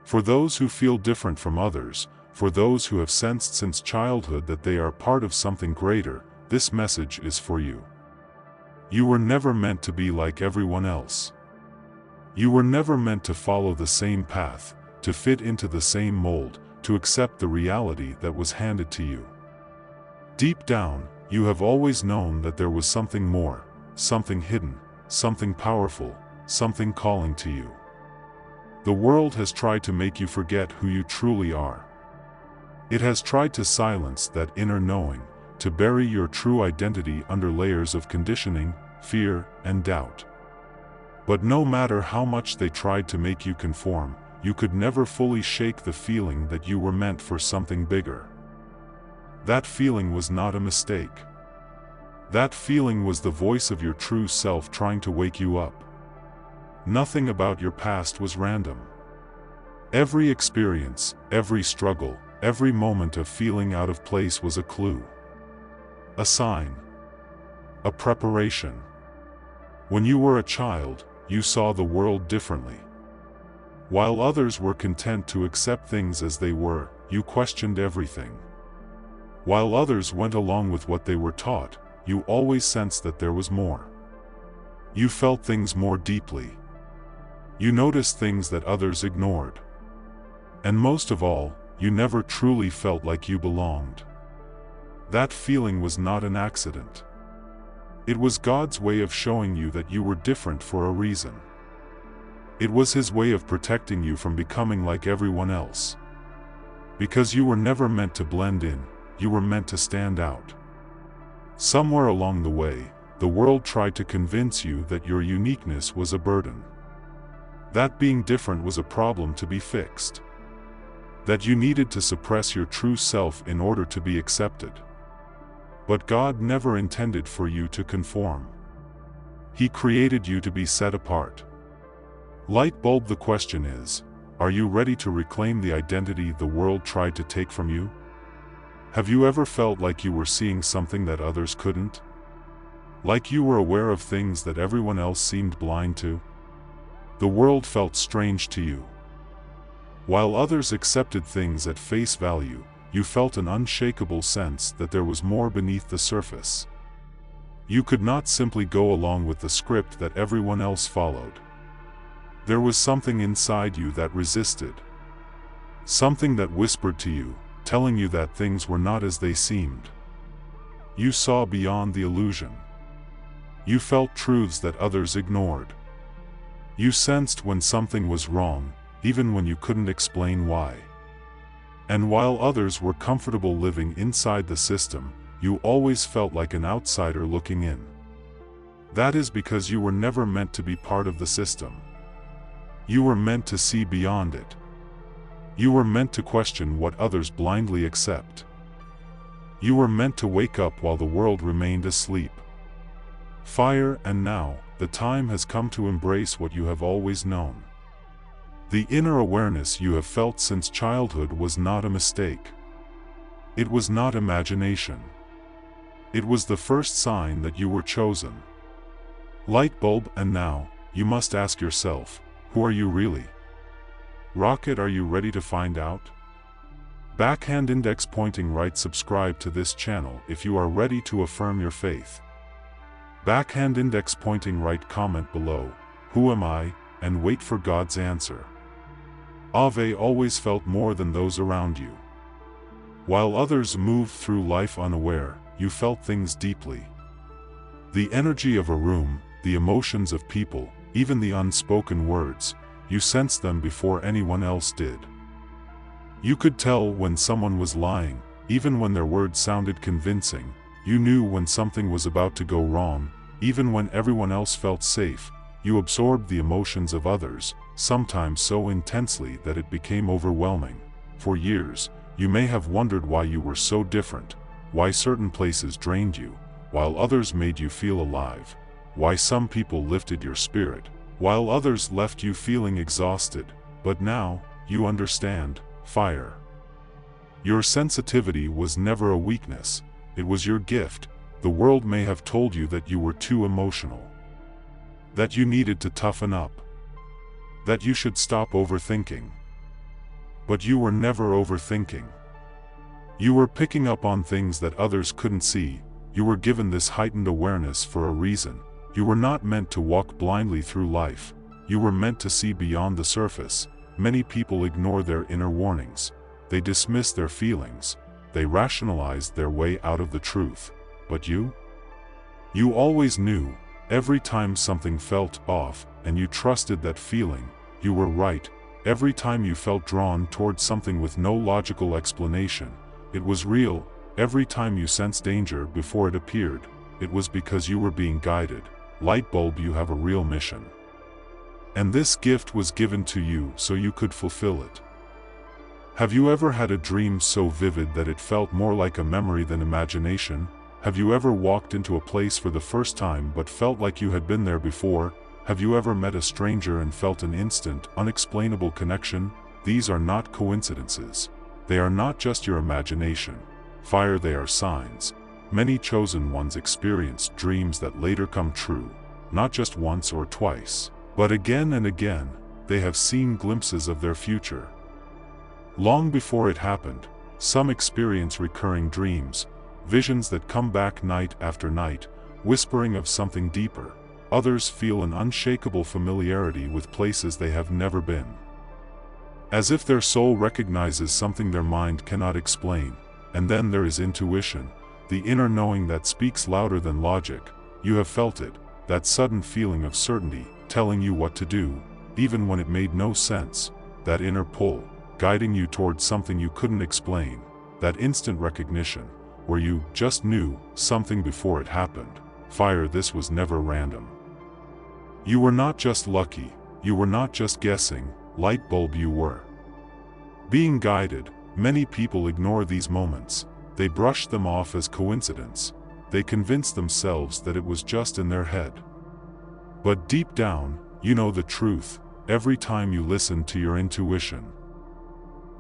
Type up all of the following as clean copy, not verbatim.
For those who feel different from others, for those who have sensed since childhood that they are part of something greater, this message is for you. You were never meant to be like everyone else. You were never meant to follow the same path, to fit into the same mold, to accept the reality that was handed to you. Deep down, you have always known that there was something more, something hidden, something powerful, something calling to you. The world has tried to make you forget who you truly are. It has tried to silence that inner knowing, to bury your true identity under layers of conditioning, fear, and doubt. But no matter how much they tried to make you conform, you could never fully shake the feeling that you were meant for something bigger. That feeling was not a mistake. That feeling was the voice of your true self trying to wake you up. Nothing about your past was random. Every experience, every struggle, every moment of feeling out of place was a clue. A sign. A preparation. When you were a child, you saw the world differently. While others were content to accept things as they were, you questioned everything. While others went along with what they were taught, you always sensed that there was more. You felt things more deeply. You noticed things that others ignored. And most of all, you never truly felt like you belonged. That feeling was not an accident. It was God's way of showing you that you were different for a reason. It was His way of protecting you from becoming like everyone else. Because you were never meant to blend in, you were meant to stand out. Somewhere along the way, the world tried to convince you that your uniqueness was a burden. That being different was a problem to be fixed. That you needed to suppress your true self in order to be accepted. But God never intended for you to conform. He created you to be set apart. Light bulb, the question is, are you ready to reclaim the identity the world tried to take from you? Have you ever felt like you were seeing something that others couldn't? Like you were aware of things that everyone else seemed blind to? The world felt strange to you. While others accepted things at face value, you felt an unshakable sense that there was more beneath the surface. You could not simply go along with the script that everyone else followed. There was something inside you that resisted. Something that whispered to you, telling you that things were not as they seemed. You saw beyond the illusion. You felt truths that others ignored. You sensed when something was wrong, even when you couldn't explain why. And while others were comfortable living inside the system, you always felt like an outsider looking in. That is because you were never meant to be part of the system. You were meant to see beyond it. You were meant to question what others blindly accept. You were meant to wake up while the world remained asleep. Fire, and now, the time has come to embrace what you have always known. The inner awareness you have felt since childhood was not a mistake. It was not imagination. It was the first sign that you were chosen. Light bulb, and now, you must ask yourself, who are you really? Rocket, are you ready to find out? Backhand index pointing right. Subscribe to this channel if you are ready to affirm your faith. Backhand index pointing right. Comment below, who am I, and wait for God's answer. Ave always felt more than those around you. While others moved through life unaware, you felt things deeply. The energy of a room, the emotions of people, even the unspoken words, you sensed them before anyone else did. You could tell when someone was lying, even when their words sounded convincing. You knew when something was about to go wrong, even when everyone else felt safe. You absorbed the emotions of others, sometimes so intensely that it became overwhelming. For years, you may have wondered why you were so different, why certain places drained you, while others made you feel alive, why some people lifted your spirit, while others left you feeling exhausted. But now, you understand. Fire. Your sensitivity was never a weakness, it was your gift. The world may have told you that you were too emotional, that you needed to toughen up, that you should stop overthinking. But you were never overthinking. You were picking up on things that others couldn't see. You were given this heightened awareness for a reason. You were not meant to walk blindly through life. You were meant to see beyond the surface. Many people ignore their inner warnings. They dismiss their feelings. They rationalize their way out of the truth. But you? You always knew. Every time something felt off, and you trusted that feeling, you were right. Every time you felt drawn towards something with no logical explanation, it was real. Every time you sensed danger before it appeared, it was because you were being guided. Light bulb, you have a real mission. And this gift was given to you so you could fulfill it. Have you ever had a dream so vivid that it felt more like a memory than imagination? Have you ever walked into a place for the first time but felt like you had been there before? Have you ever met a stranger and felt an instant, unexplainable connection? These are not coincidences. They are not just your imagination. Fire, they are signs. Many chosen ones experience dreams that later come true, not just once or twice, but again and again. They have seen glimpses of their future. Long before it happened, some experience recurring dreams, visions that come back night after night, whispering of something deeper. Others feel an unshakable familiarity with places they have never been. As if their soul recognizes something their mind cannot explain. And then there is intuition, the inner knowing that speaks louder than logic. You have felt it, that sudden feeling of certainty, telling you what to do, even when it made no sense. That inner pull, guiding you towards something you couldn't explain. That instant recognition, where you just knew something before it happened. Fire, this was never random. You were not just lucky, you were not just guessing. Light bulb, you were being guided. Many people ignore these moments. They brush them off as coincidence. They convince themselves that it was just in their head. But deep down, you know the truth. Every time you listened to your intuition,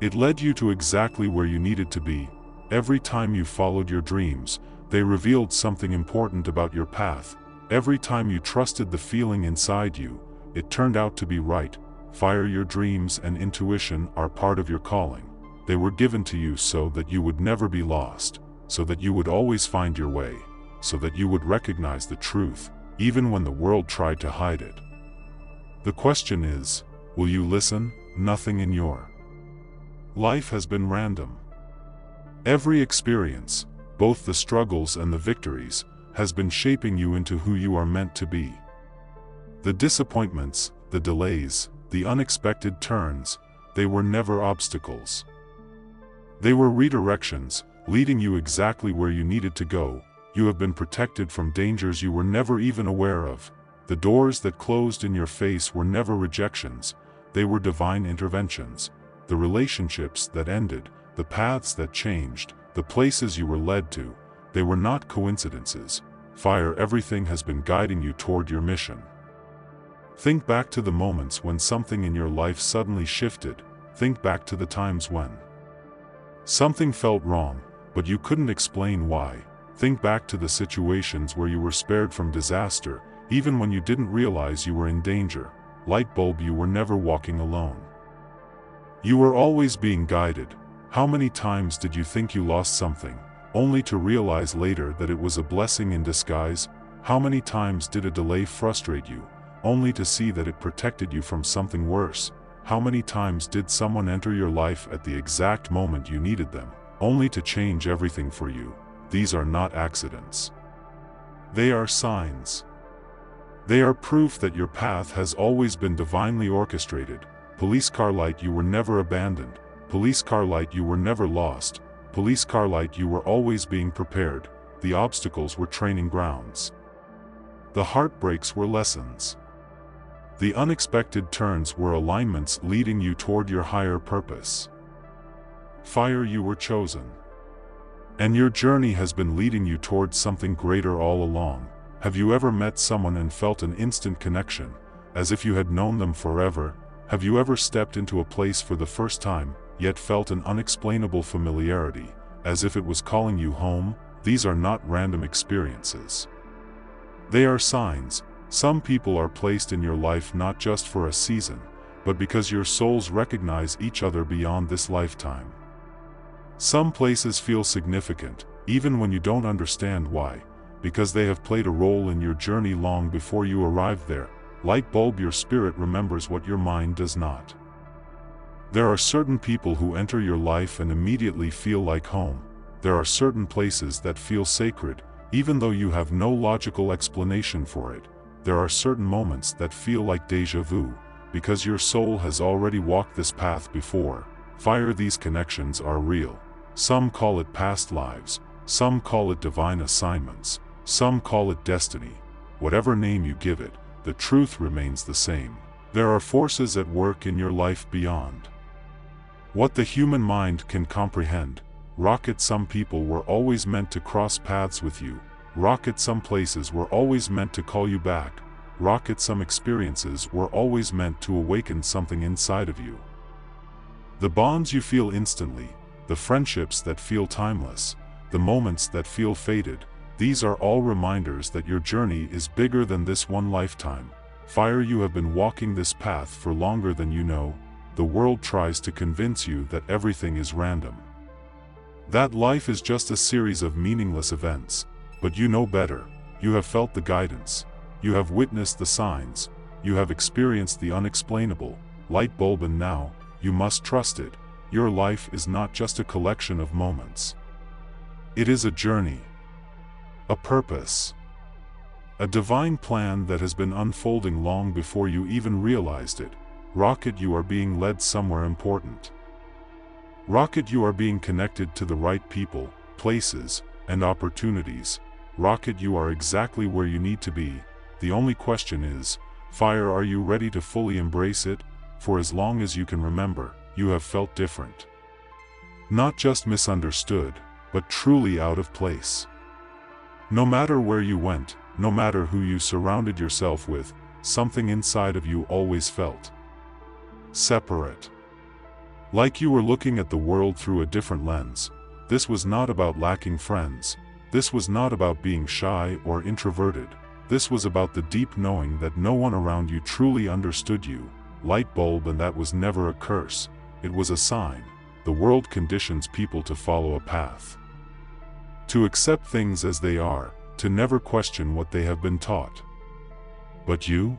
it led you to exactly where you needed to be. Every time you followed your dreams, they revealed something important about your path. Every time you trusted the feeling inside you, it turned out to be right. Fire, your dreams and intuition are part of your calling. They were given to you so that you would never be lost, so that you would always find your way, so that you would recognize the truth, even when the world tried to hide it. The question is, will you listen? Nothing in your life has been random. Every experience, both the struggles and the victories, has been shaping you into who you are meant to be. The disappointments, the delays, the unexpected turns, they were never obstacles. They were redirections, leading you exactly where you needed to go. You have been protected from dangers you were never even aware of. The doors that closed in your face were never rejections, they were divine interventions. The relationships that ended, the paths that changed, the places you were led to, they were not coincidences. Fire, everything has been guiding you toward your mission. Think back to the moments when something in your life suddenly shifted. Think back to the times when something felt wrong, but you couldn't explain why. Think back to the situations where you were spared from disaster, even when you didn't realize you were in danger. Light bulb, you were never walking alone. You were always being guided. How many times did you think you lost something, only to realize later that it was a blessing in disguise? How many times did a delay frustrate you, only to see that it protected you from something worse? How many times did someone enter your life at the exact moment you needed them, only to change everything for you? These are not accidents. They are signs. They are proof that your path has always been divinely orchestrated. Police car light, you were never abandoned. Police car light, you were never lost. Police car light, you were always being prepared. The obstacles were training grounds. The heartbreaks were lessons. The unexpected turns were alignments leading you toward your higher purpose. Fire, you were chosen. And your journey has been leading you towards something greater all along. Have you ever met someone and felt an instant connection, as if you had known them forever? Have you ever stepped into a place for the first time, yet felt an unexplainable familiarity, as if it was calling you home? These are not random experiences. They are signs. Some people are placed in your life not just for a season, but because your souls recognize each other beyond this lifetime. Some places feel significant, even when you don't understand why, because they have played a role in your journey long before you arrived there. Light bulb, your spirit remembers what your mind does not. There are certain people who enter your life and immediately feel like home. There are certain places that feel sacred, even though you have no logical explanation for it. There are certain moments that feel like déjà vu, because your soul has already walked this path before. Fire, these connections are real. Some call it past lives, some call it divine assignments, some call it destiny. Whatever name you give it, the truth remains the same. There are forces at work in your life beyond what the human mind can comprehend. Rocket, some people were always meant to cross paths with you. Rocket, some places were always meant to call you back. Rocket, some experiences were always meant to awaken something inside of you. The bonds you feel instantly, the friendships that feel timeless, the moments that feel faded, these are all reminders that your journey is bigger than this one lifetime. Fire, you have been walking this path for longer than you know. The world tries to convince you that everything is random, that life is just a series of meaningless events. But you know better. You have felt the guidance. You have witnessed the signs. You have experienced the unexplainable. Light bulb, and now, you must trust it. Your life is not just a collection of moments. It is a journey, a purpose, a divine plan that has been unfolding long before you even realized it. Rocket, you are being led somewhere important. Rocket, you are being connected to the right people, places, and opportunities. Rocket, you are exactly where you need to be. The only question is, Fire, are you ready to fully embrace it? For as long as you can remember, you have felt different. Not just misunderstood, but truly out of place. No matter where you went, no matter who you surrounded yourself with, something inside of you always felt separate. Like you were looking at the world through a different lens. This was not about lacking friends. This was not about being shy or introverted. This was about the deep knowing that no one around you truly understood you. Light bulb, and that was never a curse. It was a sign. The world conditions people to follow a path, to accept things as they are, to never question what they have been taught. But you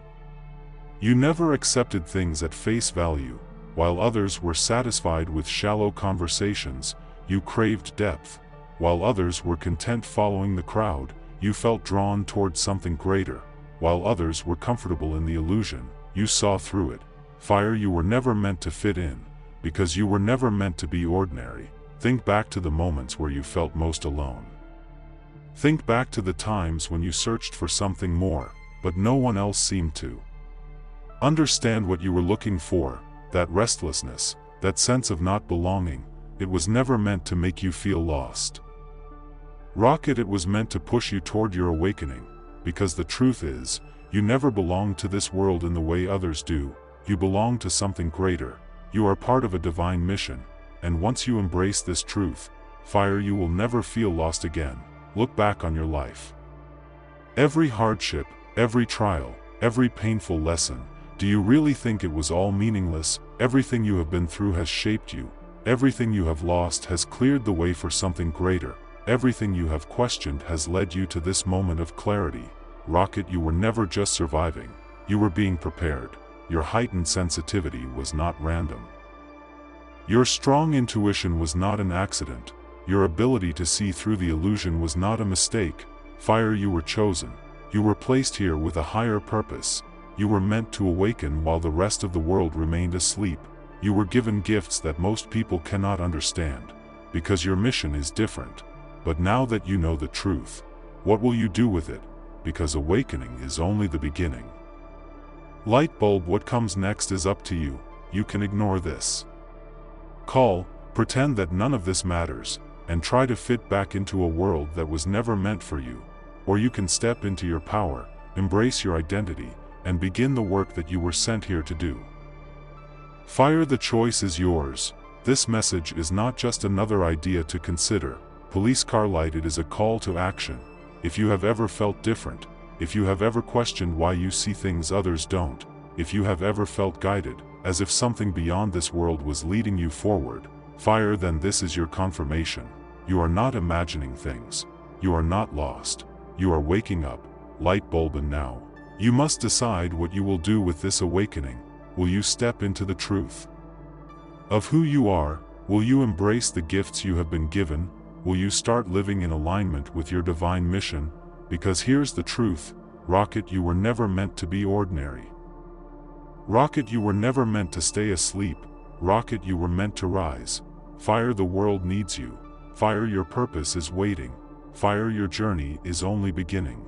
never accepted things at face value. While others were satisfied with shallow conversations, you craved depth. While others were content following the crowd, you felt drawn towards something greater. While others were comfortable in the illusion, you saw through it. Fire, you were never meant to fit in, because you were never meant to be ordinary. Think back to the moments where you felt most alone. Think back to the times when you searched for something more, but no one else seemed to understand what you were looking for. That restlessness, that sense of not belonging, it was never meant to make you feel lost. Rocket, it was meant to push you toward your awakening, because the truth is, you never belong to this world in the way others do. You belong to something greater. You are part of a divine mission, and once you embrace this truth, Fire, you will never feel lost again. Look back on your life. Every hardship, every trial, every painful lesson. Do you really think it was all meaningless? Everything you have been through has shaped you. Everything you have lost has cleared the way for something greater. Everything you have questioned has led you to this moment of clarity. Rocket, you were never just surviving. You were being prepared. Your heightened sensitivity was not random. Your strong intuition was not an accident. Your ability to see through the illusion was not a mistake. Fire, you were chosen. You were placed here with a higher purpose. You were meant to awaken while the rest of the world remained asleep. You were given gifts that most people cannot understand, because your mission is different. But now that you know the truth, what will you do with it? Because awakening is only the beginning. Light bulb, what comes next is up to you. You can ignore this call, pretend that none of this matters, and try to fit back into a world that was never meant for you. Or you can step into your power, embrace your identity, and begin the work that you were sent here to do. Fire, the choice is yours. This message is not just another idea to consider. Police car light, it is a call to action. If you have ever felt different, if you have ever questioned why you see things others don't, if you have ever felt guided, as if something beyond this world was leading you forward. Fire, then this is your confirmation. You are not imagining things. You are not lost. You are waking up, light bulb, and now. You must decide what you will do with this awakening. Will you step into the truth of who you are? Will you embrace the gifts you have been given? Will you start living in alignment with your divine mission? Because here's the truth, Rocket, you were never meant to be ordinary. Rocket, you were never meant to stay asleep. Rocket, you were meant to rise. Fire, the world needs you. Fire, your purpose is waiting. Fire, your journey is only beginning.